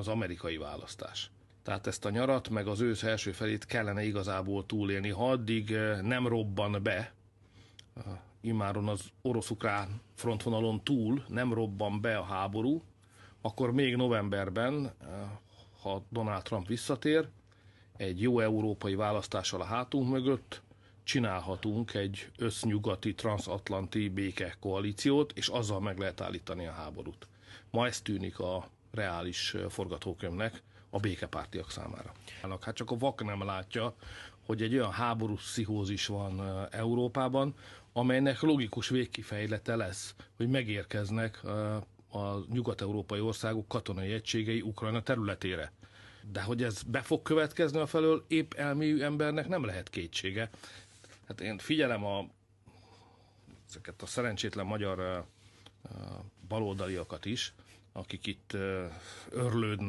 az amerikai választás. Tehát ezt a nyarat, meg az ősz első felét kellene igazából túlélni. Ha addig nem robban be, immáron az orosz-ukrán frontvonalon túl nem robban be a háború, akkor még novemberben, ha Donald Trump visszatér, egy jó európai választással a hátunk mögött csinálhatunk egy össznyugati, transatlanti békekoalíciót, és azzal meg lehet állítani a háborút. Ma ez tűnik a reális forgatókönyvnek a békepártiak számára. Hát csak a vak nem látja, hogy egy olyan háborús pszichózis van Európában, amelynek logikus végkifejlete lesz, hogy megérkeznek a nyugat-európai országok katonai egységei Ukrajna területére. De hogy ez be fog következni a felől, épp elmélyű embernek nem lehet kétsége. Hát én figyelem ezeket a szerencsétlen magyar baloldaliakat is, akik itt örlődnek